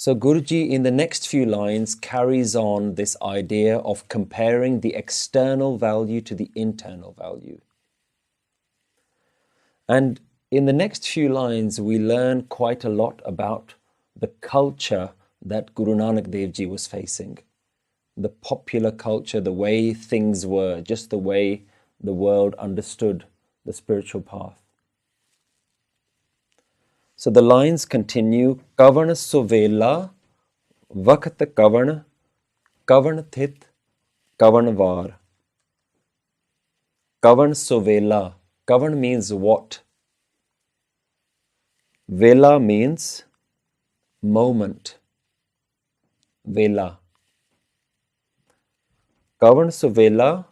So Guruji in the next few lines carries on this idea of comparing the external value to the internal value. And in the next few lines, we learn quite a lot about the culture that Guru Nanak Dev Ji was facing. The popular culture, the way things were, just the way the world understood the spiritual path. So the lines continue, Kavan suvela, Vakt kavan, kavan thit, kavan var. Kavan suvela. Kavan means what? Vela means moment. Vela. Kavan suvela,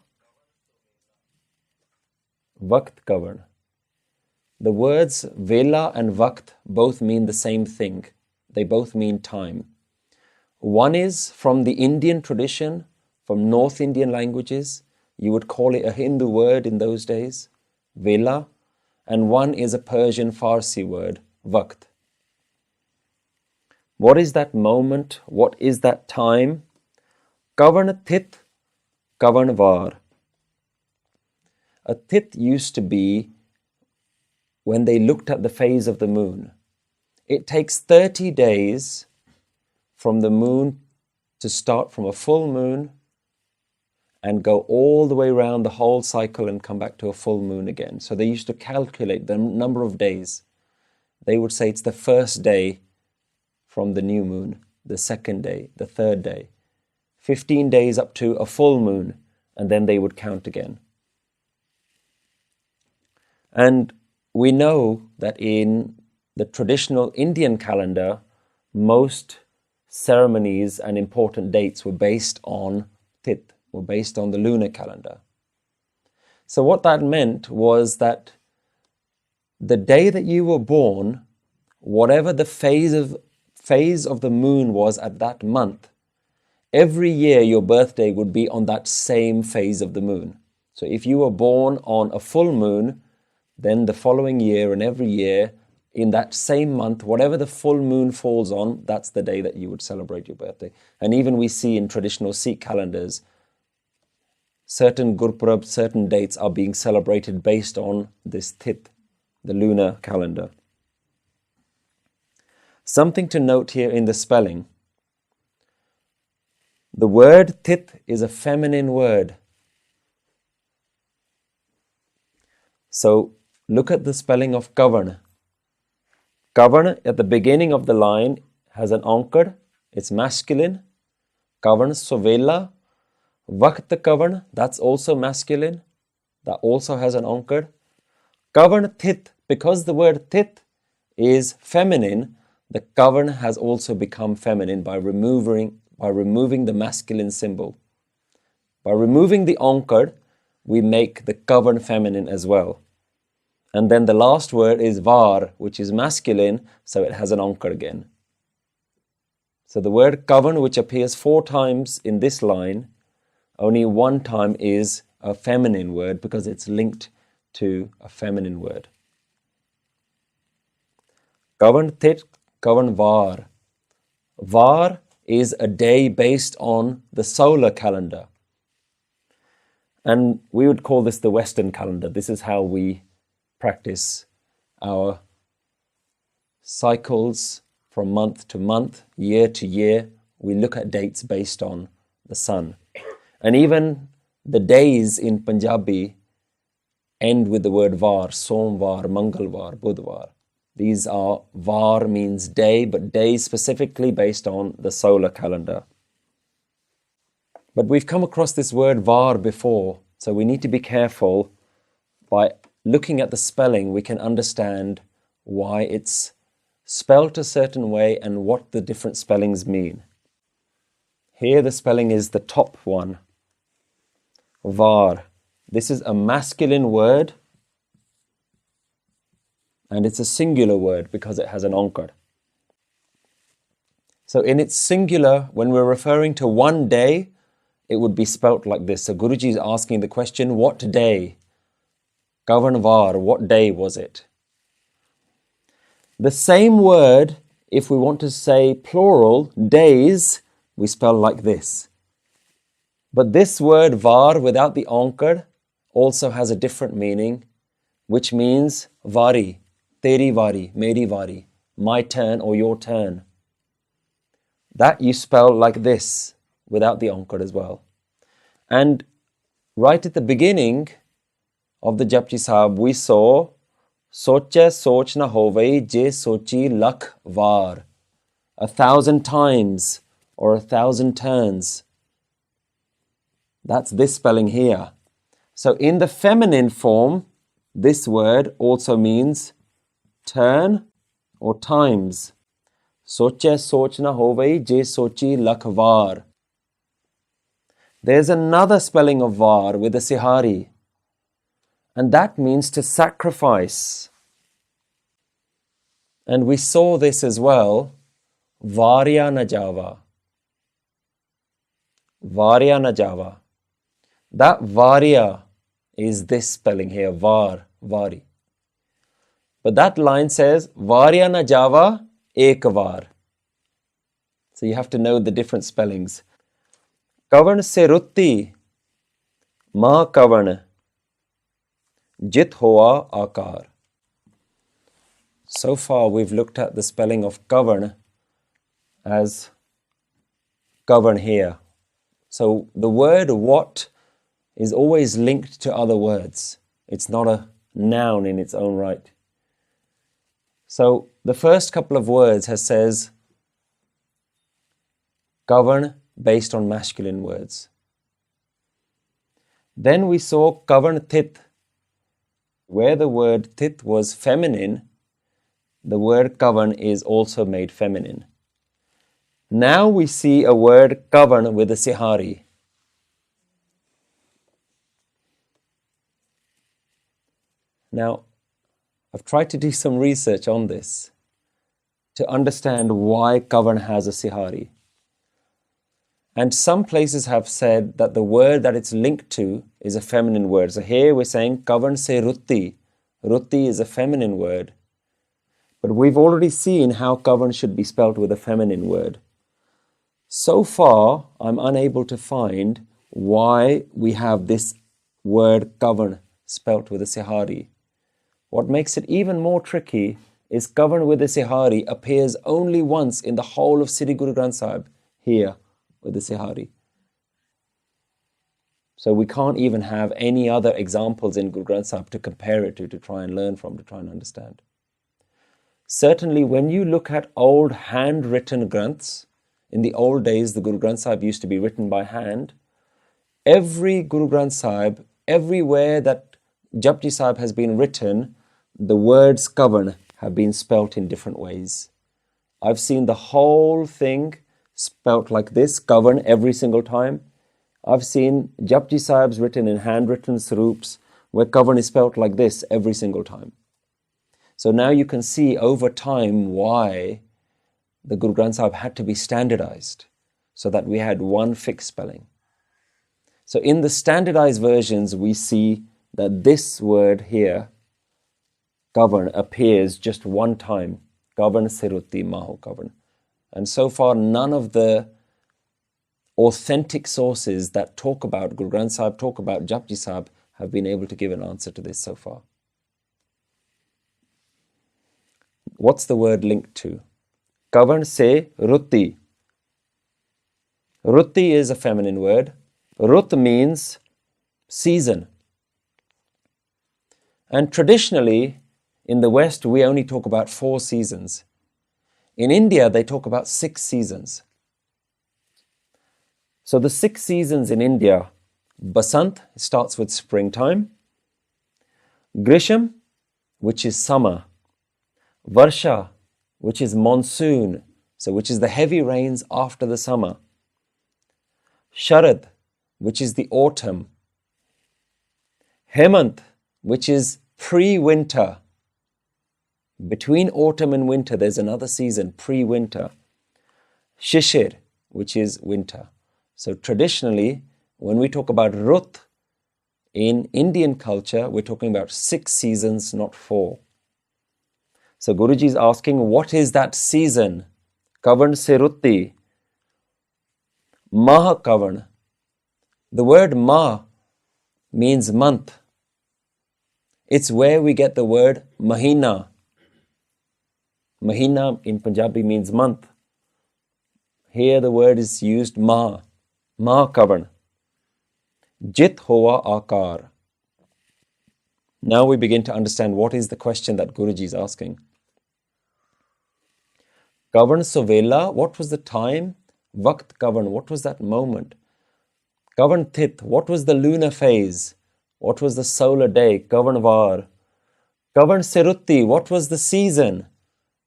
Vakt kavan. The words Vela and Vakt both mean the same thing. They both mean time. One is from the Indian tradition, from North Indian languages. You would call it a Hindu word in those days, Vela. And one is a Persian Farsi word, Vakt. What is that moment? What is that time? Kavan thit, kavan var. A thit used to be when they looked at the phase of the moon. It takes 30 days from the moon to start from a full moon and go all the way around the whole cycle and come back to a full moon again. So they used to calculate the number of days. They would say it's the first day from the new moon, the second day, the third day, 15 days up to a full moon, and then they would count again. And we know that in the traditional Indian calendar, most ceremonies and important dates were based on Tit, were based on the lunar calendar. So what that meant was that the day that you were born, whatever the phase of the moon was at that month, every year your birthday would be on that same phase of the moon. So if you were born on a full moon, then the following year and every year, in that same month, whatever the full moon falls on, that's the day that you would celebrate your birthday. And even we see in traditional Sikh calendars, certain Gurpurab, certain dates are being celebrated based on this Tit, the lunar calendar. Something to note here in the spelling. The word Tit is a feminine word. So look at the spelling of Kavan. Kavan at the beginning of the line has an ankar, it's masculine. Kavan sovela. Vakt kavan, that's also masculine. That also has an ankar. Kavan tit, because the word tit is feminine, the kavan has also become feminine by removing the masculine symbol. By removing the ankar, we make the kavan feminine as well. And then the last word is var, which is masculine, so it has an ankar again. So the word kavan, which appears 4 times in this line, only 1 time is a feminine word because it's linked to a feminine word. Kavan tit, kavan var. Var is a day based on the solar calendar. And we would call this the Western calendar. This is how we practice our cycles from month to month, year to year. We look at dates based on the sun. And even the days in Punjabi end with the word var, Somvar, Mangalvar, Budhvar. These are, var means day, but day specifically based on the solar calendar. But we've come across this word var before, so we need to be careful. By looking at the spelling, we can understand why it's spelt a certain way and what the different spellings mean. Here the spelling is the top one. Var. This is a masculine word and it's a singular word because it has an ankar. So in its singular, when we're referring to one day, it would be spelt like this. So Guruji is asking the question, what day? Kavan var, what day was it? The same word if we want to say plural, days, we spell like this. But this word var without the onkar also has a different meaning, which means vari, teri vari, meri vari, my turn or your turn. That you spell like this without the onkar as well. And right at the beginning of the Japji Sahib, we saw soche soch na hovei je sochi lakh var, 1,000 times or 1,000 turns. That's this spelling here. So in the feminine form, this word also means turn or times. Soche soch na hovei je sochi lakh var. There's another spelling of var with a sihari, and that means to sacrifice. And we saw this as well, varya na java. Varya na java. That varya is this spelling here, var, vari. But that line says, varya na java ek var. So you have to know the different spellings. Kavan se rutti, ma kavan, jit hoa akar. So far we've looked at the spelling of kavan as kavan here. So the word what is always linked to other words. It's not a noun in its own right. So the first couple of words says kavan based on masculine words. Then we saw kavan tit, where the word tit was feminine, the word kavan is also made feminine. Now we see a word kavan with a sihari. Now, I've tried to do some research on this to understand why kavan has a sihari. And some places have said that the word that it's linked to is a feminine word. So here we're saying kavan se rutti. Rutti is a feminine word. But we've already seen how kavan should be spelt with a feminine word. So far, I'm unable to find why we have this word kavan spelt with a sihari. What makes it even more tricky is kavan with a sihari appears only once in the whole of Sri Guru Granth Sahib, here with the sihari. So we can't even have any other examples in Guru Granth Sahib to compare it to try and learn from, to try and understand. Certainly when you look at old handwritten Granths, in the old days the Guru Granth Sahib used to be written by hand. Every Guru Granth Sahib, everywhere that Japji Sahib has been written, the words kavan have been spelt in different ways. I've seen the whole thing spelt like this, kavan, every single time. I've seen Japji Sahibs written in handwritten sarups where kavan is spelt like this every single time. So now you can see over time why the Guru Granth Sahib had to be standardized so that we had one fixed spelling. So in the standardized versions, we see that this word here, kavan, appears just one time. Kavan sirutti maho kavan. And so far, none of the authentic sources that talk about Guru Granth Sahib, talk about Japji Sahib, have been able to give an answer to this so far. What's the word linked to? Kavan se rutti. Rutti is a feminine word. Rut means season. And traditionally, in the West, we only talk about 4 seasons. In India, they talk about 6 seasons. So the 6 seasons in India, Basant starts with springtime, Grisham, which is summer, Varsha, which is monsoon, so which is the heavy rains after the summer, Sharad, which is the autumn, Hemant, which is pre-winter. Between autumn and winter, there's another season, pre-winter. Shishir, which is winter. So traditionally, when we talk about Rut, in Indian culture, we're talking about 6 seasons, not 4. So Guruji is asking, what is that season? Kavan Sirutti. Mah Kavan. The word Ma means month. It's where we get the word Mahina. Mahina in Punjabi means month. Here the word is used Ma. Ma Kavan. Jit Hoa Akar. Now we begin to understand what is the question that Guruji is asking. Kavan Sovela, what was the time? Vakt Kavan, what was that moment? Kavan Thit, what was the lunar phase? What was the solar day? Kavan Var. Kavan Sirutti, what was the season?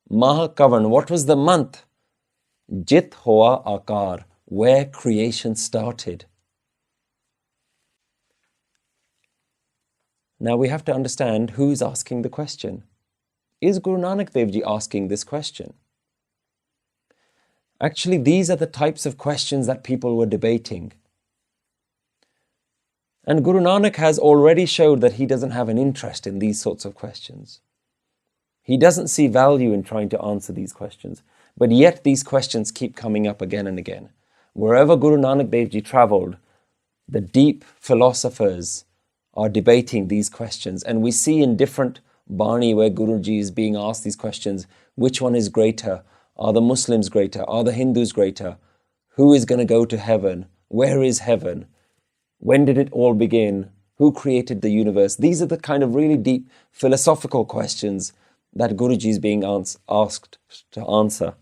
Maha Kavan, what was the month? Jit Hoa Akar, where creation started. Now we have to understand who's asking the question. Is Guru Nanak Dev Ji asking this question? Actually, these are the types of questions that people were debating. And Guru Nanak has already showed that he doesn't have an interest in these sorts of questions. He doesn't see value in trying to answer these questions. But yet these questions keep coming up again and again. Wherever Guru Nanak Dev Ji travelled, the deep philosophers are debating these questions. And we see in different Bani where Guruji is being asked these questions, which one is greater? Are the Muslims greater? Are the Hindus greater? Who is going to go to heaven? Where is heaven? When did it all begin? Who created the universe? These are the kind of really deep philosophical questions that Guruji is being asked to answer.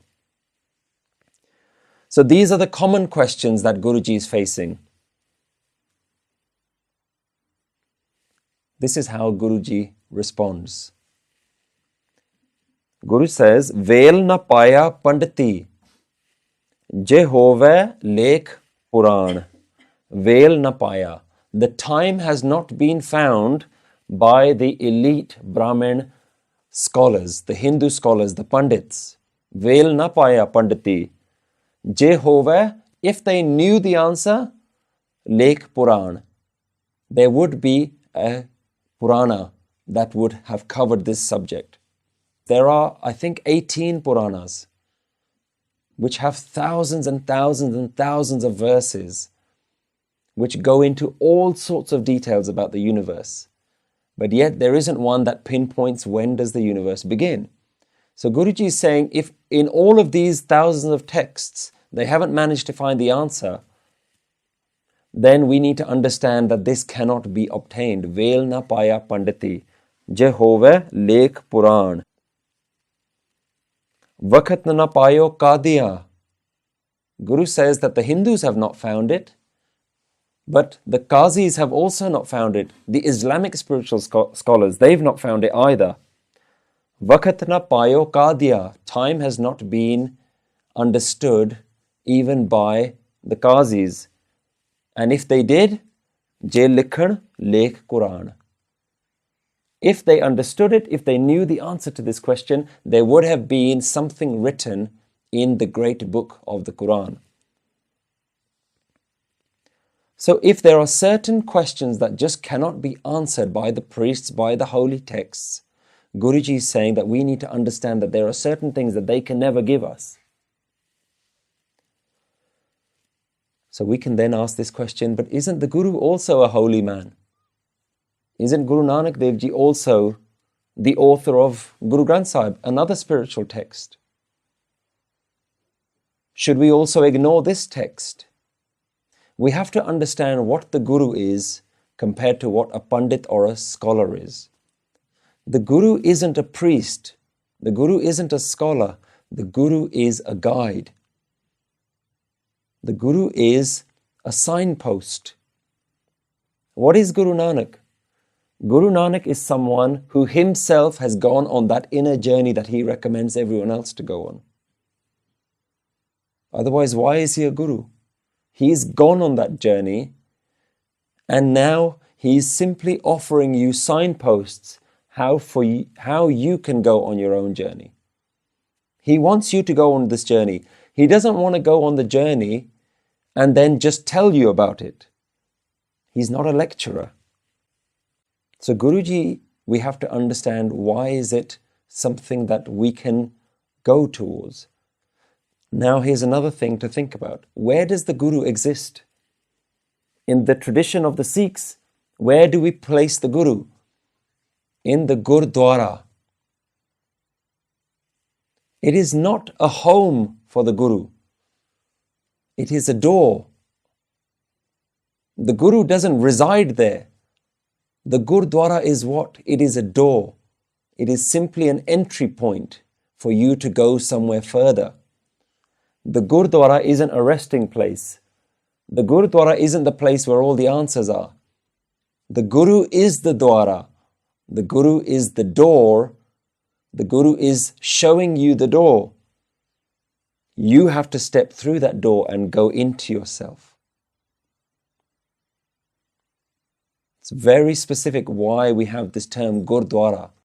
So these are the common questions that Guruji is facing. This is how Guruji responds. Guru says, Vel na paya panditi, Jehove lek Puran. Vel na paya. The time has not been found by the elite Brahmin scholars, the Hindu scholars, the Pandits. Vel na paya panditi. Jehove, if they knew the answer, lek Puran. There would be a Purana that would have covered this subject. There are, I think, 18 Puranas, which have thousands and thousands and thousands of verses, which go into all sorts of details about the universe. But yet there isn't one that pinpoints when does the universe begin. So Guruji is saying, if in all of these thousands of texts, they haven't managed to find the answer, then we need to understand that this cannot be obtained. Vel na paya panditi, Jehove lek Puran. Vakat na payo kadiya. Guru says that the Hindus have not found it, but the Qazis have also not found it. The Islamic spiritual scholars, they've not found it either. Vakat na payo kadiya. Time has not been understood even by the Qazis. And if they did, Je likhan lek Quran. If they understood it, if they knew the answer to this question, there would have been something written in the great book of the Quran. So if there are certain questions that just cannot be answered by the priests, by the holy texts, Guruji is saying that we need to understand that there are certain things that they can never give us. So we can then ask this question, but isn't the Guru also a holy man? Isn't Guru Nanak Dev Ji also the author of Guru Granth Sahib, another spiritual text? Should we also ignore this text? We have to understand what the Guru is compared to what a Pandit or a scholar is. The Guru isn't a priest. The Guru isn't a scholar. The Guru is a guide. The Guru is a signpost. What is Guru Nanak? Guru Nanak is someone who himself has gone on that inner journey that he recommends everyone else to go on. Otherwise, why is he a Guru? He's gone on that journey and now he's simply offering you signposts how you can go on your own journey. He wants you to go on this journey. He doesn't want to go on the journey and then just tell you about it. He's not a lecturer. So Guruji, we have to understand why is it something that we can go towards. Now here's another thing to think about. Where does the Guru exist? In the tradition of the Sikhs, where do we place the Guru? In the Gurdwara. It is not a home for the Guru. It is a door. The Guru doesn't reside there. The Gurdwara is what? It is a door. It is simply an entry point for you to go somewhere further. The Gurdwara isn't a resting place. The Gurdwara isn't the place where all the answers are. The Guru is the Dwara. The Guru is the door. The Guru is showing you the door. You have to step through that door and go into yourself. It's very specific why we have this term Gurdwara.